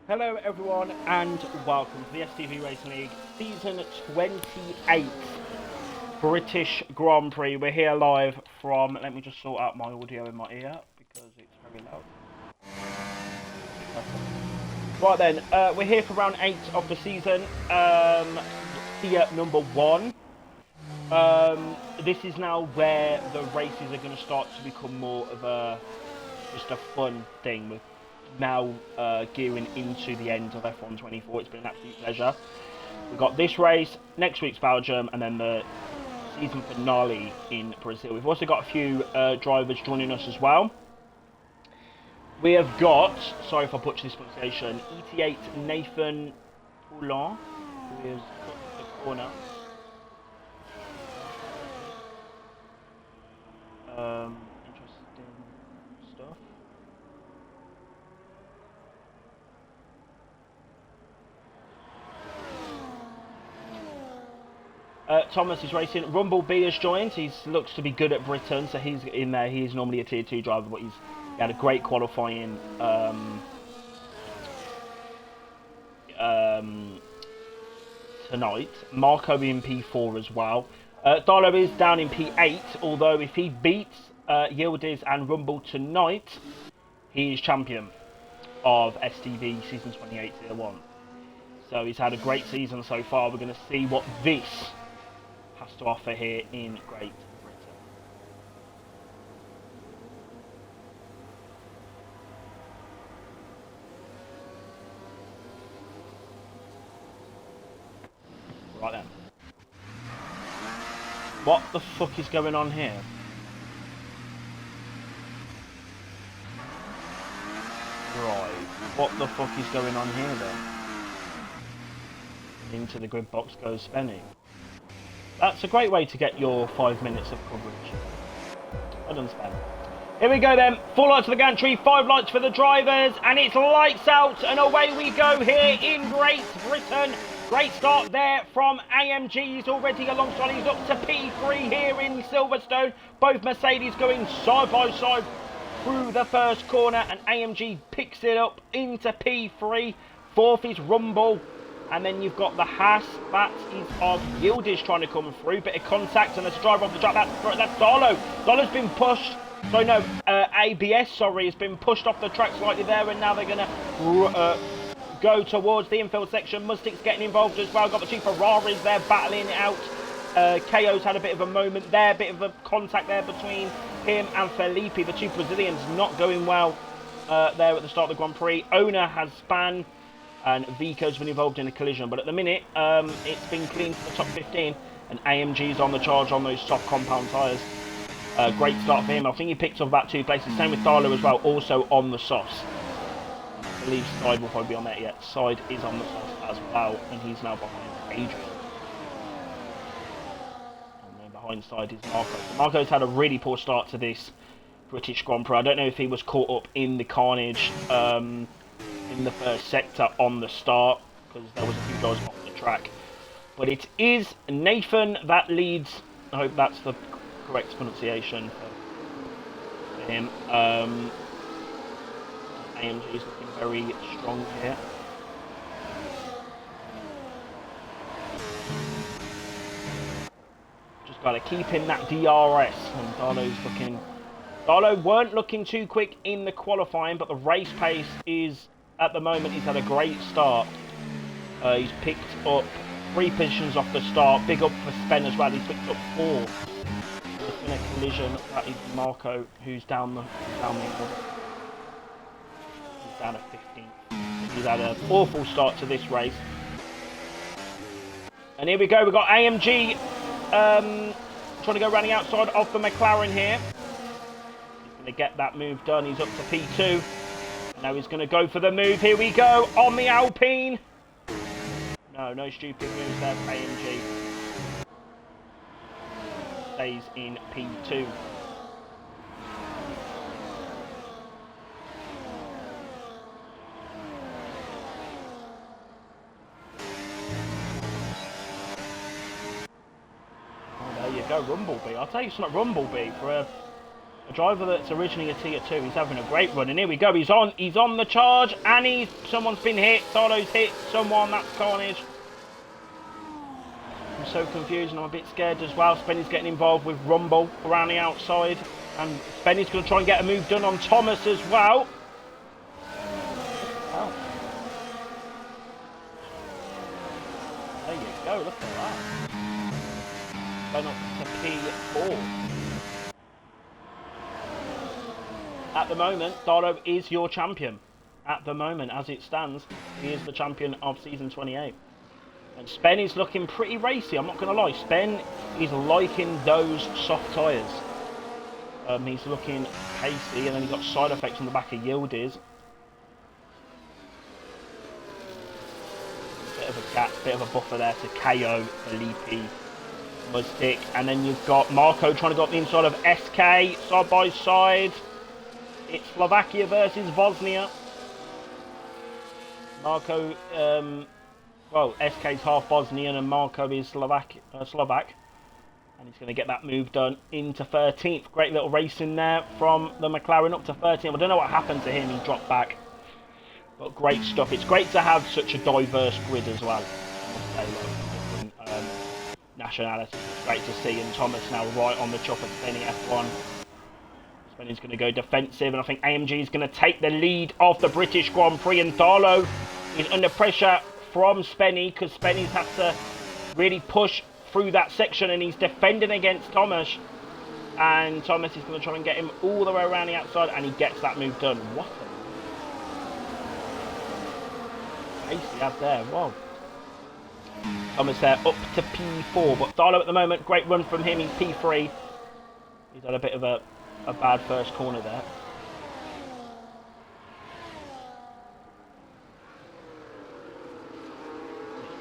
Hello everyone and welcome to the STB Racing League Season 28 British Grand Prix. We're here live from, let me just sort out my audio in my ear because it's very loud. Right then, we're here for round 8 of the season, year number 1. This is now where the races are going to start to become more of just a fun thing with now gearing into the end of F1 24. It's been an absolute pleasure. We've got this race, next week's Belgium, and then the season finale in Brazil. We've also got a few drivers joining us as well. We have got, sorry if I butcher this pronunciation, ET8 Nathan Poulin, who is at the corner. Interesting stuff. Thomas is racing. Rumblebee has joined. He looks to be good at Britain, so he's in there. He is normally a tier 2 driver, but he had a great qualifying tonight. Marco in P4 as well. Darlow is down in P8, although if he beats Yildiz and Rumble tonight, he is champion of STB Season 28 Tier 1. So he's had a great season so far. We're going to see what this has to offer here in Great Britain. Right then. What the fuck is going on here? Right. What the fuck is going on here then? Into the grid box goes Spenny. That's a great way to get your 5 minutes of coverage. Well done, Spen. Here we go then. 4 lights for the gantry, 5 lights for the drivers, and it's lights out and away we go here in Great Britain. Great start there from AMG. He's already alongside. He's up to P3 here in Silverstone. Both Mercedes going side by side through the first corner, and AMG picks it up into P3. 4th is Rumble. And then you've got the Haas, that is of Yildiz trying to come through. Bit of contact, and there's a driver off the track. That's Darlow. Darlow's been pushed. Sorry, no, ABS, sorry, has been pushed off the track slightly there, and now they're going to go towards the infield section. Mustik's getting involved as well. Got the two Ferraris there battling it out. KO's had a bit of a moment there, bit of a contact there between him and Felipe. The two Brazilians not going well there at the start of the Grand Prix. Owner has spun. And Vico's been involved in a collision, but at the minute, it's been clean for the top 15, and AMG's on the charge on those soft compound tyres. Great start for him. I think he picked up about 2 places. Same with Darlow as well, also on the softs. I believe Side will probably be on there yet. Side is on the softs as well, and he's now behind Adrian. And then behind Side is Marco. So Marco's had a really poor start to this British Grand Prix. I don't know if he was caught up in the carnage in the first sector on the start, because there was a few guys off the track. But it is Nathan that leads. I hope that's the correct pronunciation for him. AMG is looking very strong here. Just got to keep in that DRS, and Darlow weren't looking too quick in the qualifying, but the race pace is, at the moment, he's had a great start. He's picked up 3 positions off the start. Big up for Spen as well. He's picked up 4. There's been a collision. That is Marco, who's down the middle. He's down at 15th. He's had an awful start to this race. And here we go. We've got AMG trying to go around the outside of the McLaren here. He's going to get that move done. He's up to P2. Now he's going to go for the move. Here we go on the Alpine. No stupid moves there for AMG. Stays in P2. Oh, there you go, Rumblebee. I'll tell you something, Rumblebee for a A driver that's originally a Tier 2. He's having a great run, and here we go. He's on the charge, and someone's been hit. Darlow's hit someone. That's carnage. I'm so confused, and I'm a bit scared as well. Spenny's getting involved with Rumble around the outside, and Spenny's going to try and get a move done on Thomas as well. Oh. There you go. Look at that. Going up to P4. At the moment, Darlow is your champion. At the moment, as it stands, he is the champion of Season 28. And Spen is looking pretty racy, I'm not going to lie. Spen is liking those soft tyres. He's looking pacey, and then he's got side effects on the back of Yildiz. Bit of a gap, bit of a buffer there to KO, Felipe, Muzdik. And then you've got Marco trying to go up the inside of SK, side by side. It's Slovakia versus Bosnia. Marco, well, SK's half Bosnian and Marco is Slovak. And he's going to get that move done into 13th. Great little racing there from the McLaren up to 13th. I don't know what happened to him. He dropped back. But great stuff. It's great to have such a diverse grid as well. I must say, like, different nationalities. It's great to see. And Thomas now right on the chopper, Spenny F1. Spenny's going to go defensive, and I think AMG is going to take the lead of the British Grand Prix, and Darlow is under pressure from Spenny because Spenny's had to really push through that section, and he's defending against Thomas, and Thomas is going to try and get him all the way around the outside, and he gets that move done. What a pace he had there. Whoa. Thomas there up to P4, but Darlow at the moment, great run from him. He's P3. He's had a bit of a bad first corner there.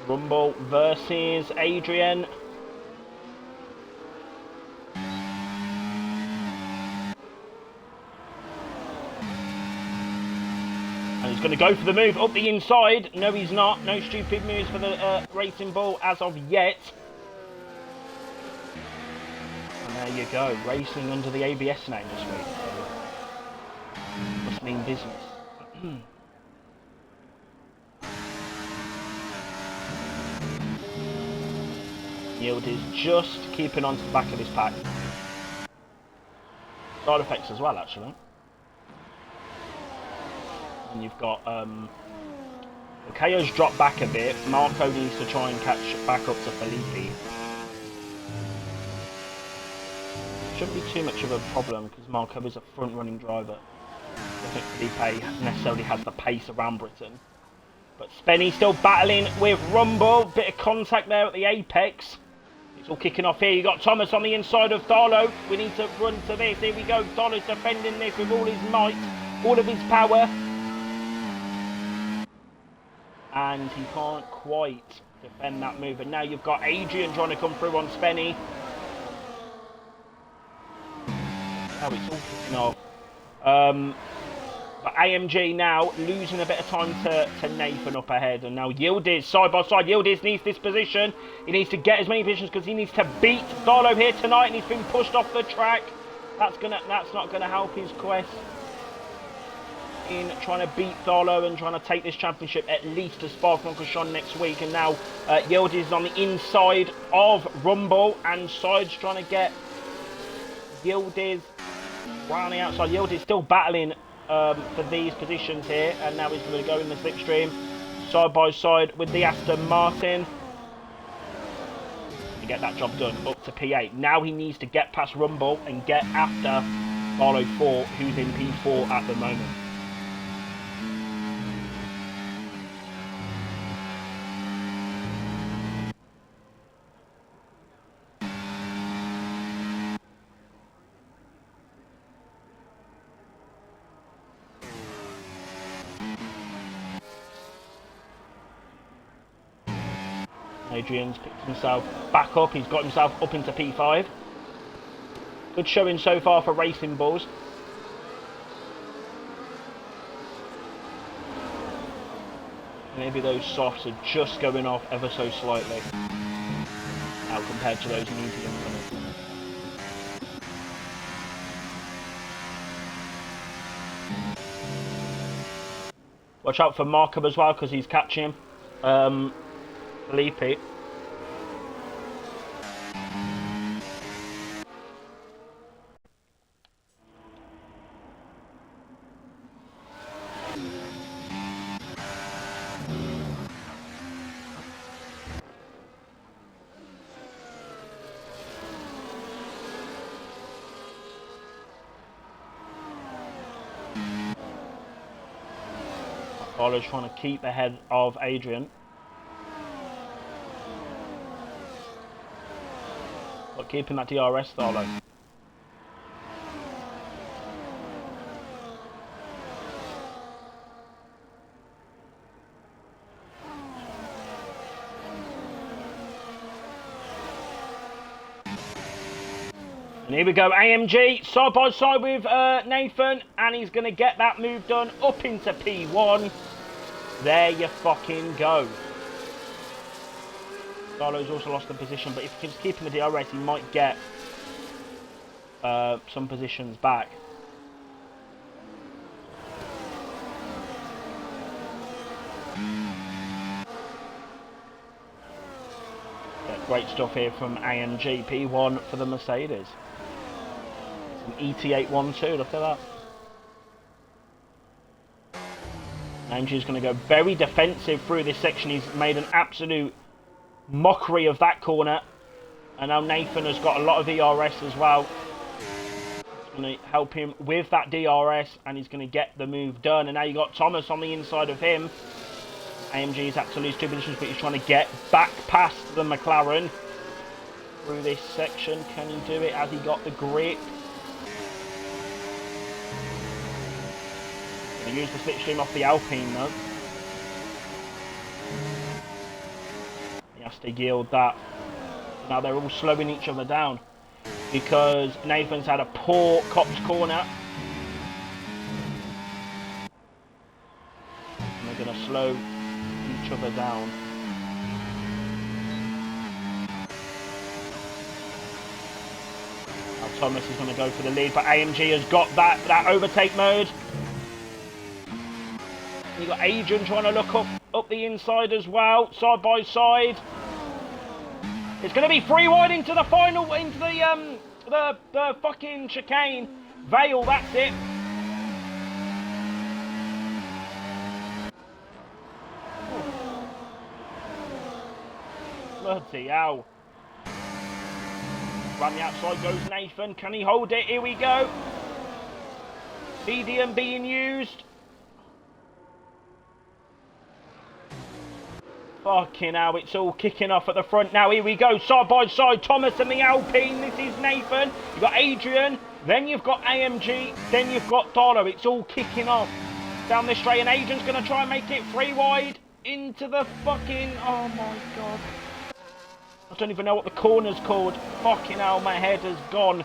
Rumble versus Adrian. And he's going to go for the move up the inside. No, he's not. No stupid moves for the Racing Bull as of yet. And there you go. Racing under the ABS name this week. Must mean business. Yield is just keeping on to the back of his pack. Side effects as well, actually. And you've got KO's dropped back a bit. Marco needs to try and catch back up to Felipe. Shouldn't be too much of a problem because Marco is a front-running driver. I don't think Felipe necessarily has the pace around Britain. But Spenny still battling with Rumble. Bit of contact there at the apex. It's all kicking off here. You got Thomas on the inside of Darlow. We need to run to this. Here we go. Darlow's defending this with all his might, all of his power. And he can't quite defend that move. And now you've got Adrian trying to come through on Spenny. Oh, it's all kicking off. But AMG now losing a bit of time to Nathan up ahead. And now Yildiz side by side. Yildiz needs this position. He needs to get as many positions because he needs to beat Darlow here tonight. And he's been pushed off the track. That's not gonna help his quest in trying to beat Darlow and trying to take this championship at least to Spa-Francorchamps next week. And now Yildiz is on the inside of Rumble, and Side's trying to get Yildiz right on the outside. Yildiz still battling for these positions here, and now he's going to go in the slipstream side by side with the Aston Martin to get that job done up to P8. Now he needs to get past Rumble and get after Darlow 4, who's in P4 at the moment. Adrian's picked himself back up. He's got himself up into P5. Good showing so far for Racing Bulls. Maybe those softs are just going off ever so slightly now compared to those mediums. Watch out for Markham as well, because he's catching him. Felipe. Carlo's trying to keep ahead of Adrian. But keeping that DRS, Carlo. And here we go, AMG, side by side with Nathan, and he's going to get that move done up into P1. There you fucking go. Carlo's also lost the position, but if he keeps keeping the DRS, he might get some positions back. Yeah, great stuff here from AMG, P1 for the Mercedes. An ET812, look at that. AMG's going to go very defensive through this section. He's made an absolute mockery of that corner. And now Nathan has got a lot of ERS as well. It's going to help him with that DRS, and he's going to get the move done. And now you've got Thomas on the inside of him. AMG's had to lose 2 positions, but he's trying to get back past the McLaren through this section. Can he do it? Has he got the grip? Going to use the slipstream off the Alpine though. He has to yield that. Now they're all slowing each other down because Nathan's had a poor Cops corner. And they're going to slow each other down. Now Thomas is going to go for the lead, but AMG has got that overtake mode. You've got Adrian trying to look up the inside as well, side by side. It's going to be free wide into the final, into the fucking chicane. Vale, that's it. Bloody hell. Around the outside goes Nathan. Can he hold it? Here we go. BDM being used. Fucking hell, it's all kicking off at the front now. Here we go, side by side, Thomas and the Alpine. This is Nathan. You've got Adrian, then you've got AMG, then you've got Darlow. It's all kicking off down this straight, and Adrian's going to try and make it free wide into the fucking... Oh my God. I don't even know what the corner's called. Fucking hell, my head has gone.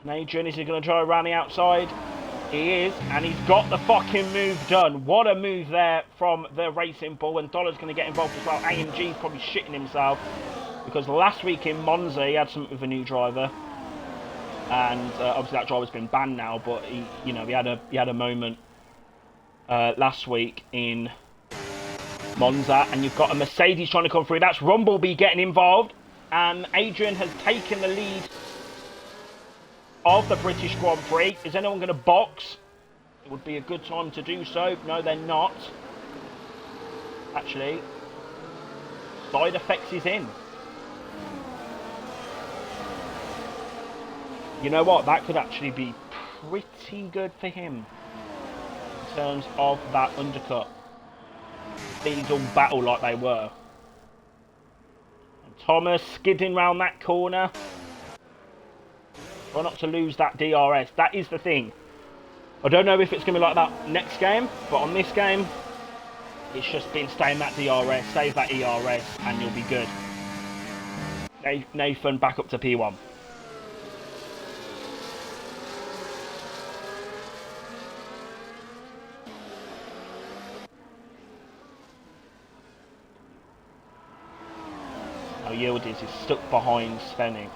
Adrian, is he going to try around the outside? He is, and he's got the fucking move done. What a move there from the Racing Bull, and Dollar's going to get involved as well. AMG's probably shitting himself, because last week in Monza he had something with a new driver, and obviously that driver's been banned now, but he had a moment last week in Monza, and you've got a Mercedes trying to come through. That's Rumblebee getting involved, and Adrian has taken the lead of the British Grand Prix. Is anyone going to box? It would be a good time to do so. No, they're not. Actually, side effects is in. You know what? That could actually be pretty good for him in terms of that undercut. These all battle like they were. And Thomas skidding round that corner. Try not to lose that DRS. That is the thing. I don't know if it's going to be like that next game, but on this game, it's just been staying that DRS, save that ERS, and you'll be good. Nathan back up to P1. Now Yildiz is stuck behind Svenning.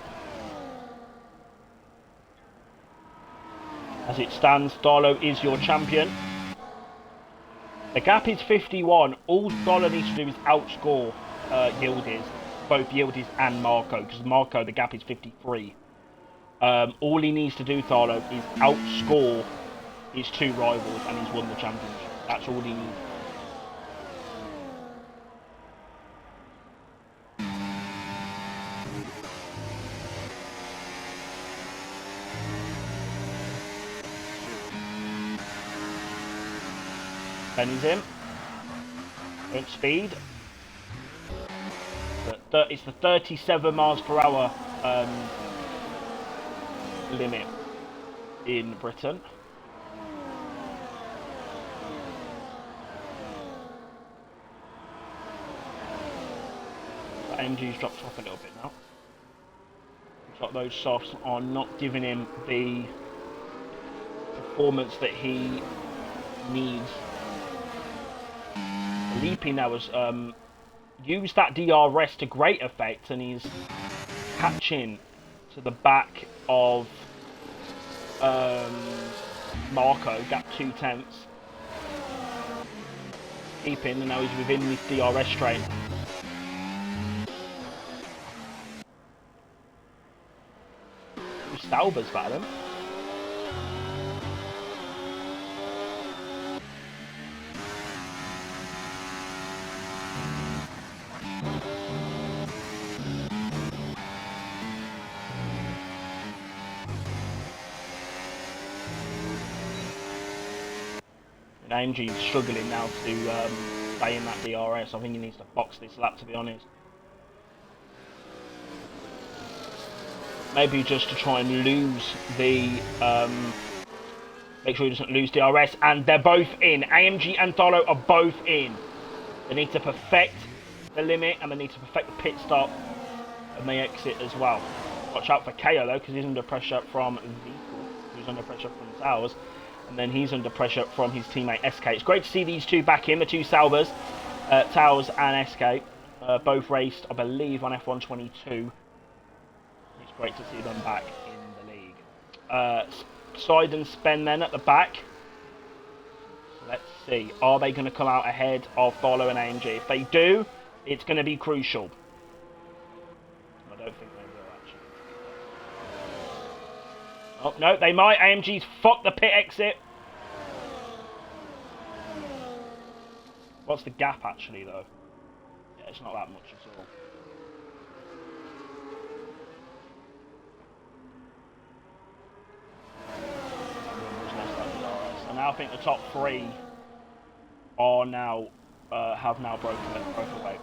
As it stands, Darlow is your champion. The gap is 51. All Darlow needs to do is outscore Yildiz, both Yildiz and Marco, because Marco, the gap is 53. All he needs to do, Darlow, is outscore his two rivals, and he's won the championship. That's all he needs. Benny's in. Current speed. It's the 37 miles per hour limit in Britain. The AMG's dropped off a little bit now. Looks like those softs are not giving him the performance that he needs. Leapy now has used that DRS to great effect, and he's catching to the back of Marco, gap 2/10. Keeping, and now he's within this DRS train. Sauber's battling. AMG's struggling now to stay in that DRS. I think he needs to box this lap, to be honest. Maybe just to try and lose the... make sure he doesn't lose DRS. And they're both in. AMG and Darlow are both in. They need to perfect the limit, and they need to perfect the pit stop, and they exit as well. Watch out for KO though, because he's under pressure from Vehicle, who's under pressure from Towers. And then he's under pressure from his teammate SK. It's great to see these two back in, the two Saubers, Towers and SK. Both raced, I believe, on F122. It's great to see them back in the league. Side and Spen then at the back. So let's see. Are they going to come out ahead of Darlow and AMG? If they do, it's going to be crucial. I don't think they will, actually. Oh, no, they might. AMG's fucked the pit exit. What's the gap, actually, though? Yeah, it's not that much at all. So now I think the top three are now, have now broken away.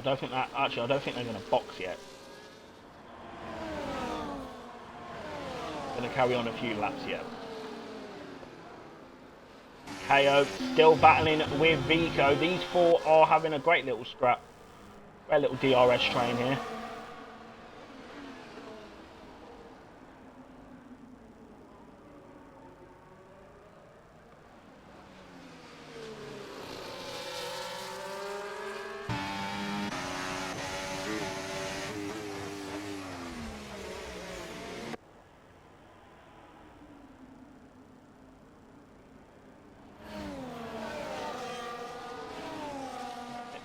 I don't think they're going to box yet. Going to carry on a few laps yet. KO still battling with Vico. These four are having a great little scrap. Great little DRS train here.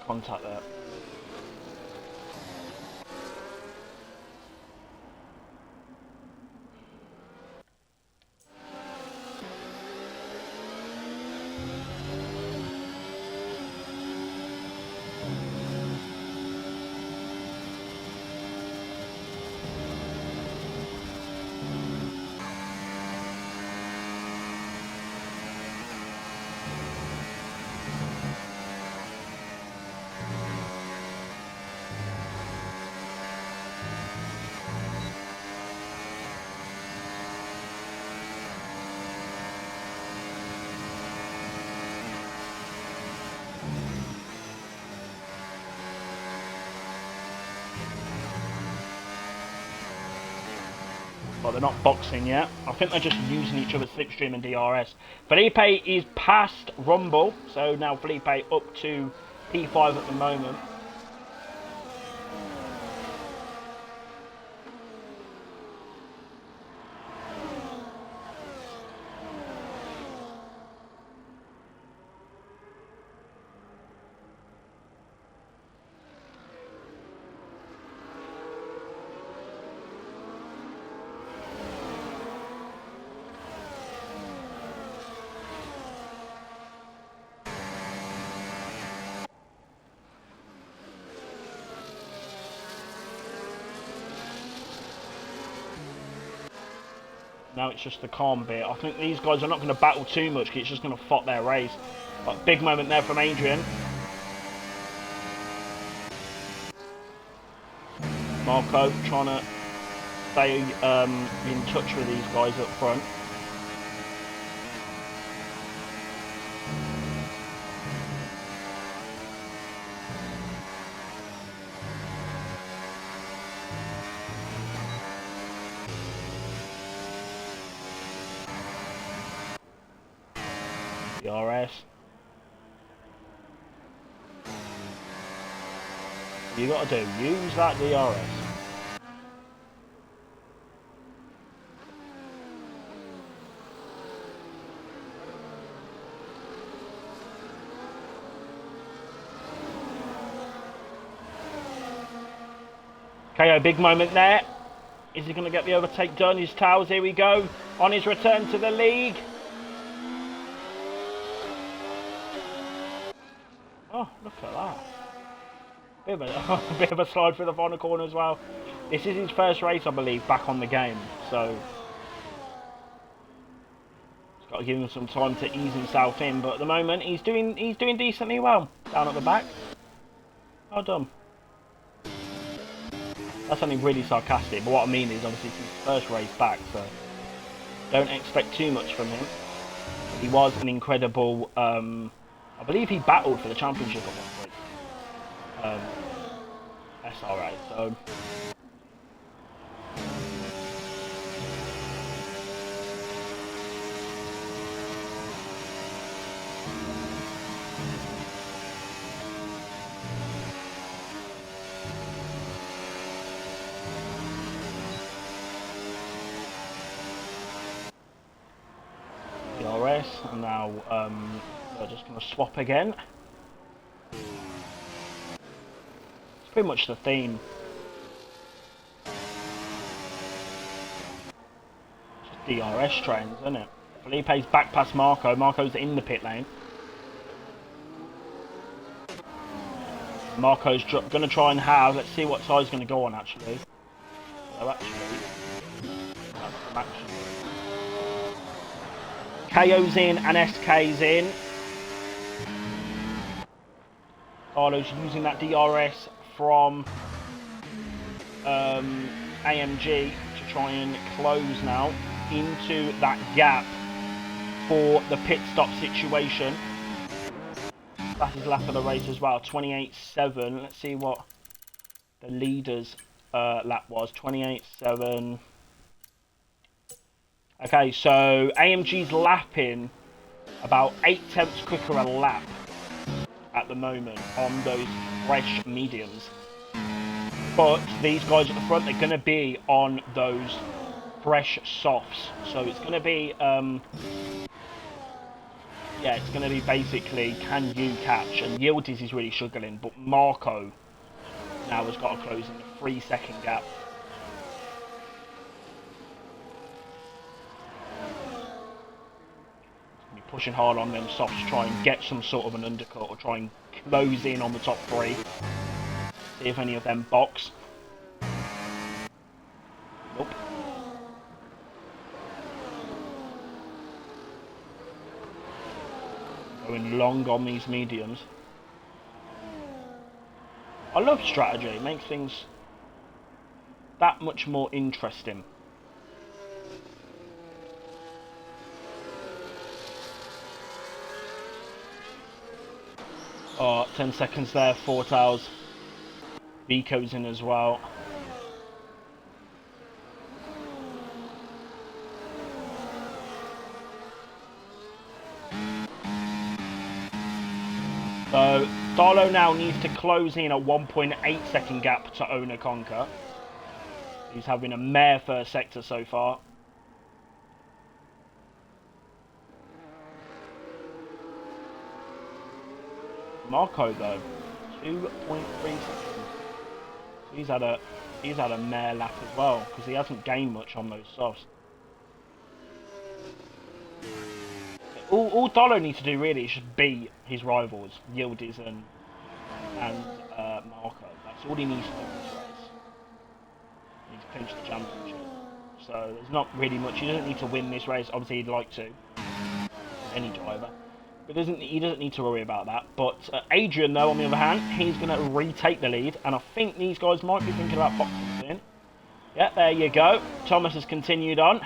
Contact there. but they're not boxing yet. I think they're just using each other's slipstream and DRS. Felipe is past Rumble, so now Felipe up to P5 at the moment. Now it's just the calm bit. I think these guys are not going to battle too much because it's just going to fuck their race. But big moment there from Adrian. Marco trying to stay in touch with these guys up front. DRS. You got to do, use that DRS. KO, big moment there. Is he going to get the overtake done? His towels, here we go. On his return to the league. Oh, look at that. Bit of a slide through the final corner as well. This is his first race, I believe, back on the game. So, he's got to give him some time to ease himself in. But at the moment, he's doing decently well. Down at the back. Well done. That's something really sarcastic. But what I mean is, obviously, it's his first race back. So, don't expect too much from him. He was an incredible... I believe he battled for the championship at one point. SRA, so... DRS, and now we're just going to swap again. It's pretty much the theme. Just DRS trains, isn't it? Felipe's back past Marco. Marco's in the pit lane. Marco's going to try and have, let's see what side he's going to go on actually. So actually, that's some action. KO's in and SK's in. Carlo's using that DRS from AMG to try and close now into that gap for the pit stop situation. That's his lap of the race as well, 28.7. Let's see what the leader's lap was, 28.7. Okay, so AMG's lapping about 8/10 quicker a lap at the moment on those fresh mediums. But these guys at the front, they're going to be on those fresh softs. So it's going to be, yeah, it's going to be basically, can you catch? And Yildiz is really struggling, but Marco now has got to close in a 3-second gap. Pushing hard on them softs to try and get some sort of an undercut or try and close in on the top three. See if any of them box. Nope. Going long on these mediums. I love strategy. It makes things that much more interesting. Oh, 10 seconds there, 4 towels. Vico's in as well. So Darlow now needs to close in a 1.8 second gap to Owner Conquer. He's having a mare first sector so far. Marco though, 2.3 seconds. He's had a mare lap as well because he hasn't gained much on those softs. All Darlow needs to do really is just beat his rivals, Yildiz and Marco. That's all he needs to do in this race. He needs to clinch the championship. So there's not really much. He doesn't need to win this race. Obviously, he'd like to. Any driver. But he doesn't need to worry about that. But Adrian, though, on the other hand, he's going to retake the lead. And I think these guys might be thinking about boxing soon. Yeah, there you go. Thomas has continued on.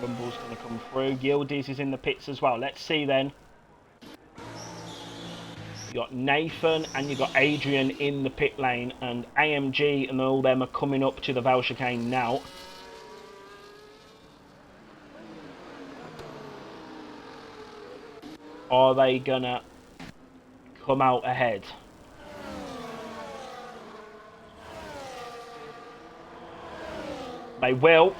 Rumble's going to come through. Yildiz is in the pits as well. Let's see then. You got Nathan and you got Adrian in the pit lane, and AMG and all them are coming up to the Val chicane now. Are they gonna come out ahead? They will.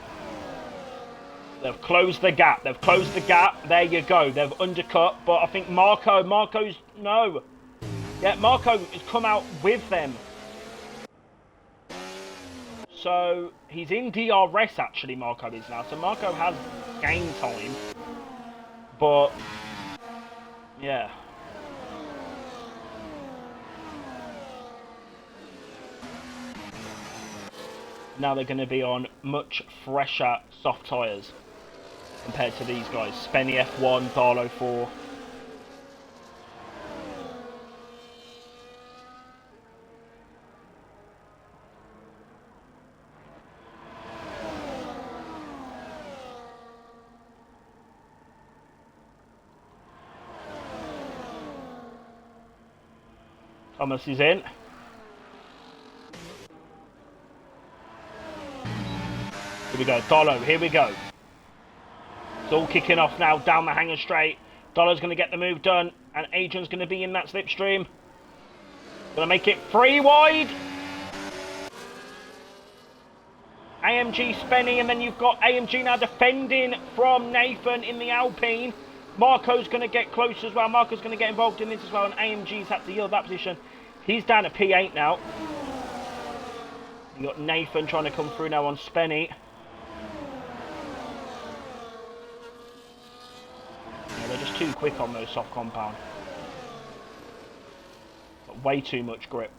They've closed the gap. They've closed the gap. There you go. They've undercut. But I think Marco's... No. Yeah, Marco has come out with them. So, he's in DRS, actually, Marco is now. So, Marco has gained time. But, yeah. Now they're going to be on much fresher soft tyres compared to these guys. Spenny F1, Darlow 4. Thomas is in. Here we go, Darlow, here we go. It's all kicking off now, down the hanger straight. Darlow's going to get the move done, and Adrian's going to be in that slipstream. Going to make it 3 wide. AMG Spenny, and then you've got AMG now defending from Nathan in the Alpine. Marco's going to get close as well. Marco's going to get involved in this as well, and AMG's had to yield that position. He's down to P8 now. You've got Nathan trying to come through now on Spenny. Yeah, they're just too quick on those soft compound. Got way too much grip.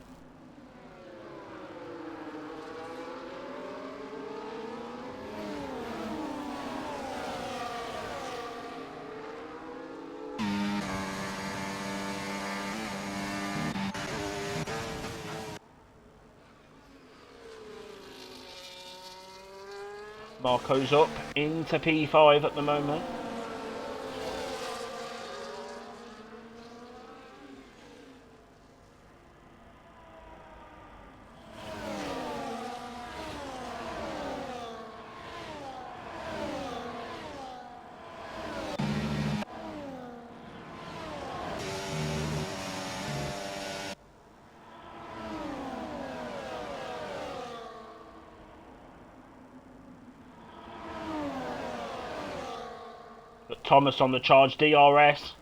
Marco's up into P5 at the moment. Thomas on the charge DRS.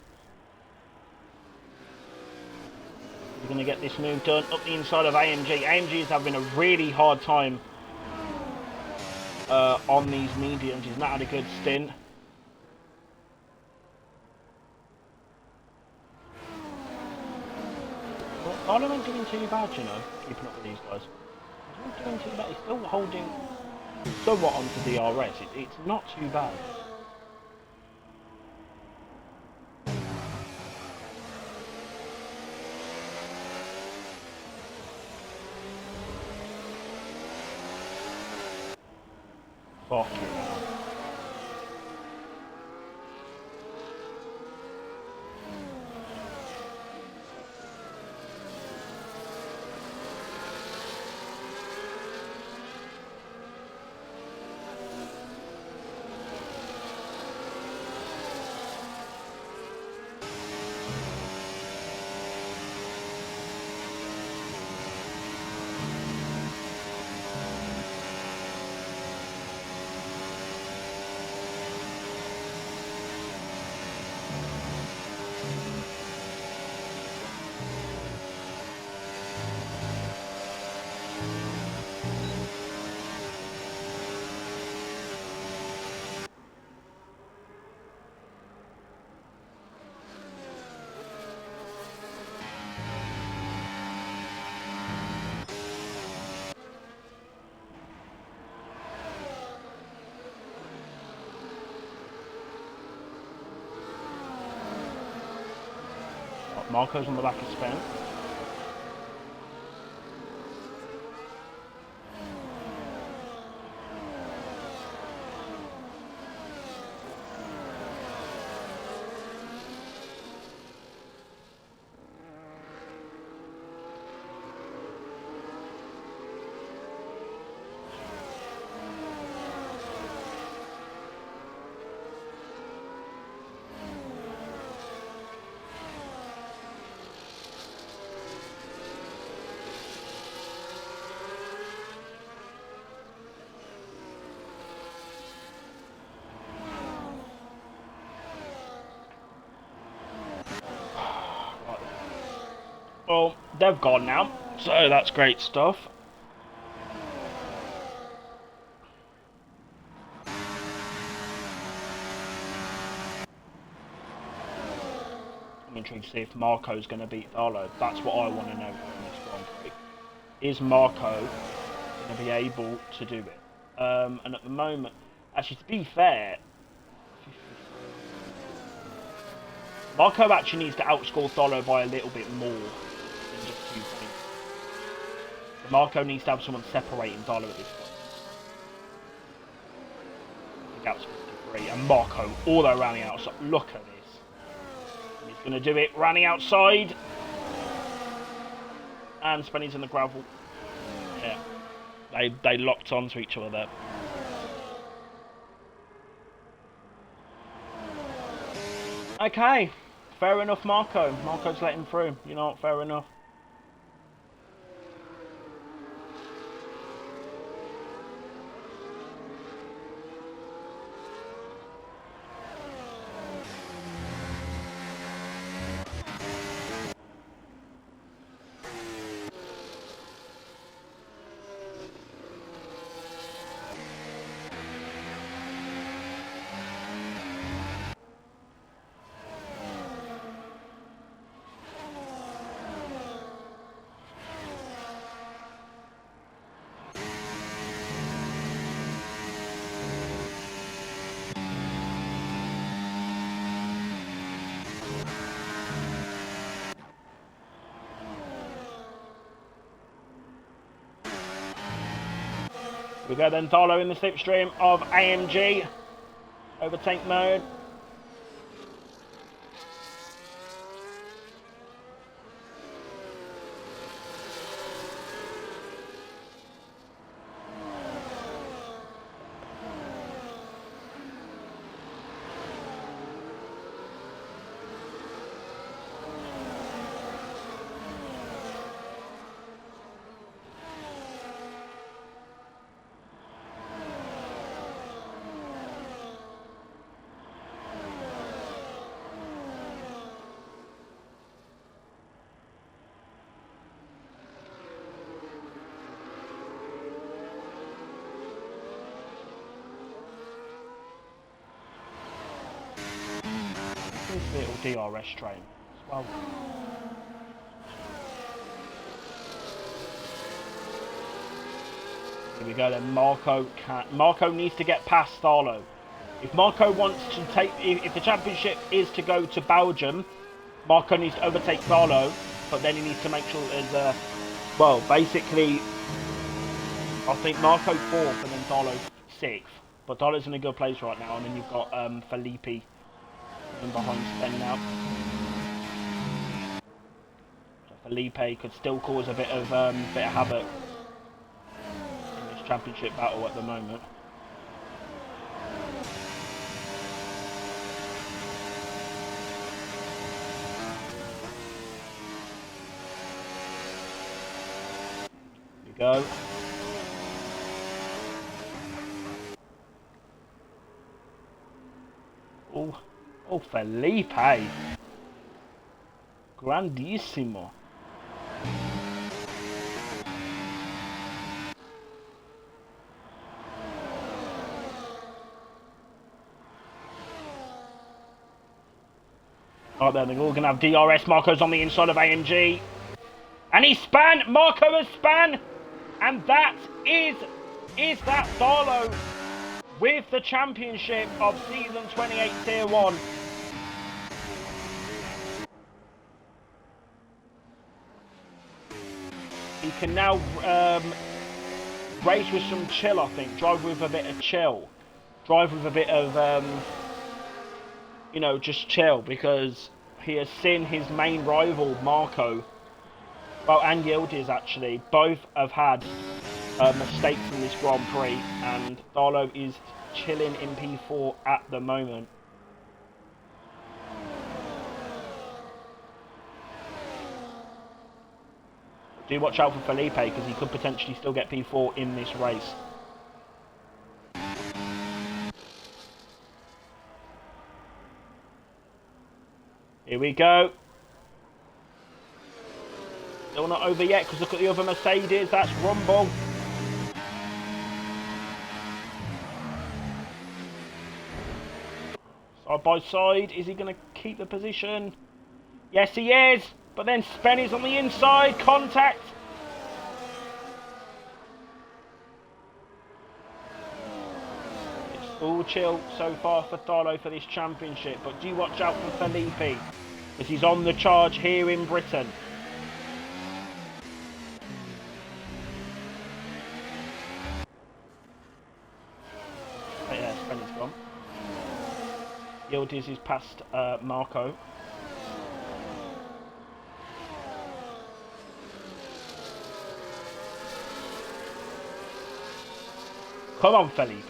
We're going to get this move done up the inside of AMG. AMG is having a really hard time on these mediums. He's not had a good stint. Well, I don't doing too bad, you know, keeping up with these guys. He's not doing too bad. He's still holding somewhat onto DRS. It's not too bad. Fuck you now. Marco's on the back of Spen. Well, they've gone now, so that's great stuff. I'm intrigued to see if Marco's going to beat Darlow. That's what I want to know in this Grand Prix. Is Marco going to be able to do it? And at the moment, actually, to be fair, Marco actually needs to outscore Darlow by a little bit more than just 2 points. So Marco needs to have someone separating Darlow at this point. The gap's 53, and Marco all the way around the outside. Look at this. He's going to do it, running outside. And Spenny's in the gravel. Yeah. They locked onto each other there. Okay. Fair enough, Marco. Marco's let him through. You know what? Fair enough. We go then, Darlow in the slipstream of AMG. Overtake mode. This little DRS train as well. Here we go then. Marco needs to get past Darlow. If Marco wants to take, if the championship is to go to Belgium, Marco needs to overtake Darlow, but then he needs to make sure there's a, well, basically, I think Marco 4th and then Darlow 6th. But Darlow's in a good place right now, and then you've got Felipe in behind Spen now. So Felipe could still cause a bit of havoc in this championship battle at the moment. Here we go. Oh, Felipe. Grandissimo. Right then, they're all going to have DRS. Marco's on the inside of AMG. And he span. Marco has span. And that is that Darlow with the championship of season 28 tier 1. he can now race with some chill, I think. Drive with a bit of chill. Drive with a bit of, you know, just chill, because he has seen his main rival, Marco, well, and Yildiz actually, both have had mistakes in this Grand Prix, and Darlow is chilling in P4 at the moment. Do watch out for Felipe, because he could potentially still get P4 in this race. Here we go. Still not over yet, because look at the other Mercedes. That's Rumble. Side by side. Is he going to keep the position? Yes, he is. But then Spenny's on the inside. Contact. It's all chill so far for Darlow for this championship. But do watch out for Felipe, as he's on the charge here in Britain. Oh yeah, Spenny's gone. Yildiz is past Marco. Come on, Felipe.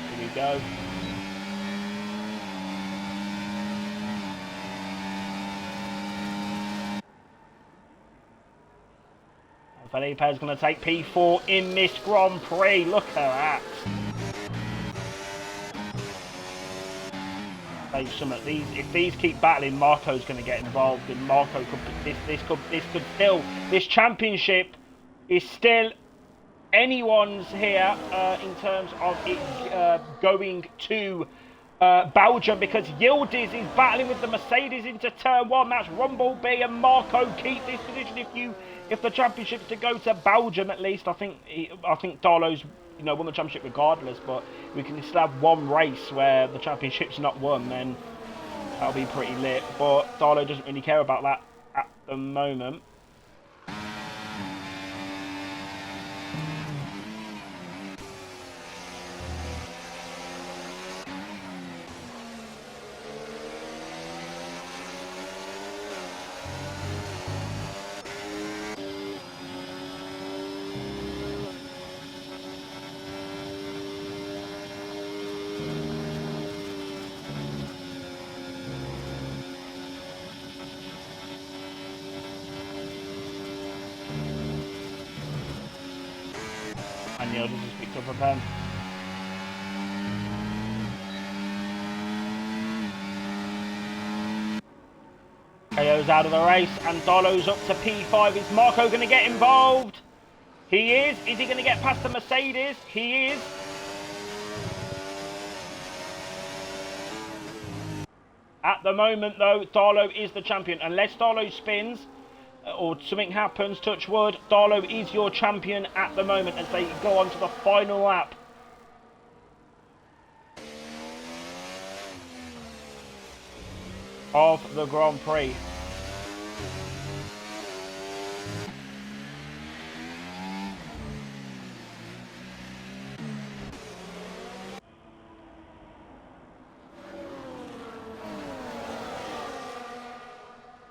Here we go. Felipe is going to take P4 in this Grand Prix. Look at that. If these keep battling, Marco's going to get involved, and Marco could this championship is still anyone's here in terms of it going to Belgium, because Yildiz is battling with the Mercedes into turn 1. That's Rumblebee, and Marco keep this position if the championship's to go to Belgium at least. I think Darlow's, you know, won the championship regardless, but we can still have one race where the championship's not won, then that'll be pretty lit. But Darlow doesn't really care about that at the moment. And Yildiz just picked up a pen. KO's out of the race, and Darlow's up to P5. Is Marco going to get involved? He is. Is he going to get past the Mercedes? He is. At the moment, though, Darlow is the champion. Unless Darlow spins or something happens, touch wood, Darlow is your champion at the moment as they go on to the final lap. Of the Grand Prix.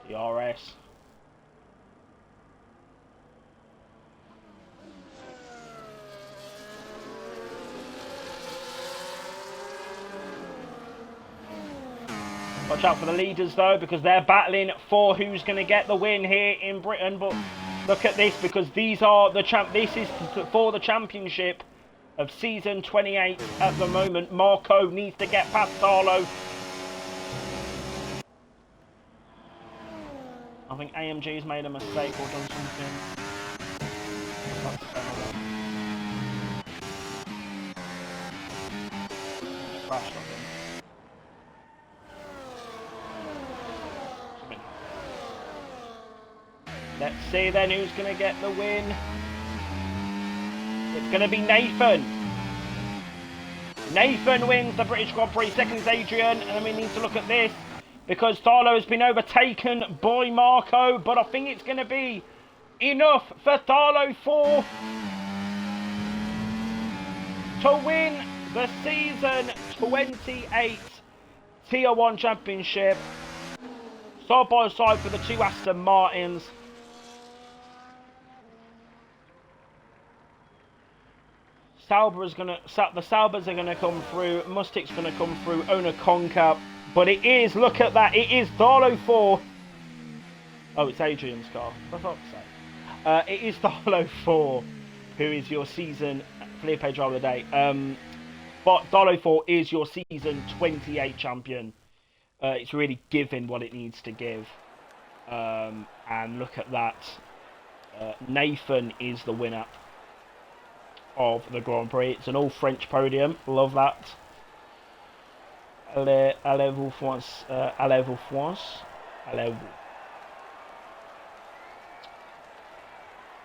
DRS. Watch out for the leaders though, because they're battling for who's going to get the win here in Britain. But look at this, because these are the This is for the championship of season 28 at the moment. Marco needs to get past Darlow. I think AMG has made a mistake or done something. crashed, I think. Let's see then who's going to get the win. It's going to be Nathan. Nathan wins the British Grand Prix. Second is Adrian. And then we need to look at this, because Thalo has been overtaken by Marco. But I think it's going to be enough for Thalo 4 to win the season 28 Tier 1 Championship. Side by side for the two Aston Martins. The Saubers are gonna come through. Mustik's gonna come through. Ona Conca, but it is. Look at that! It is Thalo 4. Oh, it's Adrian's car. That's what I say. It is Thalo 4, who is your season Felipe driver of the day. But Thalo 4 is your season 28 champion. It's really giving what it needs to give. And look at that. Nathan is the winner of the Grand Prix. It's an all French podium. Love that. Allez-vous France. Allez-vous France. Allez-vous.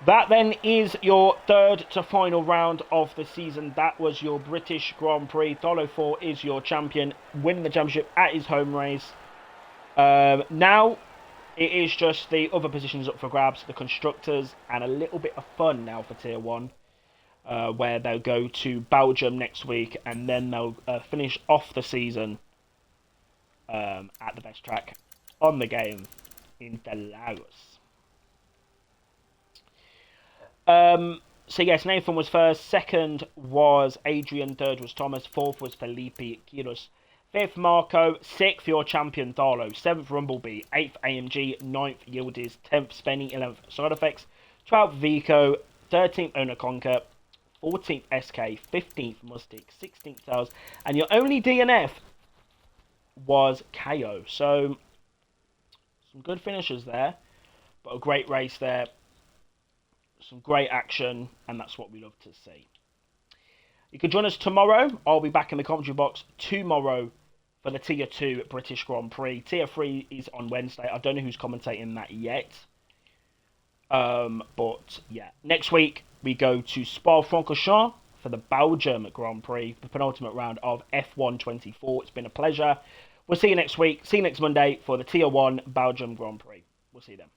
That then is your third to final round of the season. That was your British Grand Prix. Thalo 4 is your champion, winning the championship at his home race. Now it is just the other positions up for grabs, the constructors, and a little bit of fun now for Tier 1. Where they'll go to Belgium next week, and then they'll finish off the season at the best track on the game in Laos. So yes, Nathan was first, second was Adrian, third was Thomas, fourth was Felipe Quiros, fifth Marco, sixth your champion Thalo, seventh Rumblebee, eighth AMG, ninth Yildiz, 10th Spenny, 11th Side Effects, 12th Vico, 13th Ona Conca, 14th SK, 15th Mustik, 16th Tails, and your only DNF was KO. So, some good finishes there, but a great race there. Some great action, and that's what we love to see. You can join us tomorrow. I'll be back in the commentary box tomorrow for the Tier 2 British Grand Prix. Tier 3 is on Wednesday. I don't know who's commentating that yet. But, yeah. Next week, we go to Spa-Francorchamps for the Belgium Grand Prix, the penultimate round of F1 24. It's been a pleasure. We'll see you next week. See you next Monday for the Tier 1 Belgium Grand Prix. We'll see you then.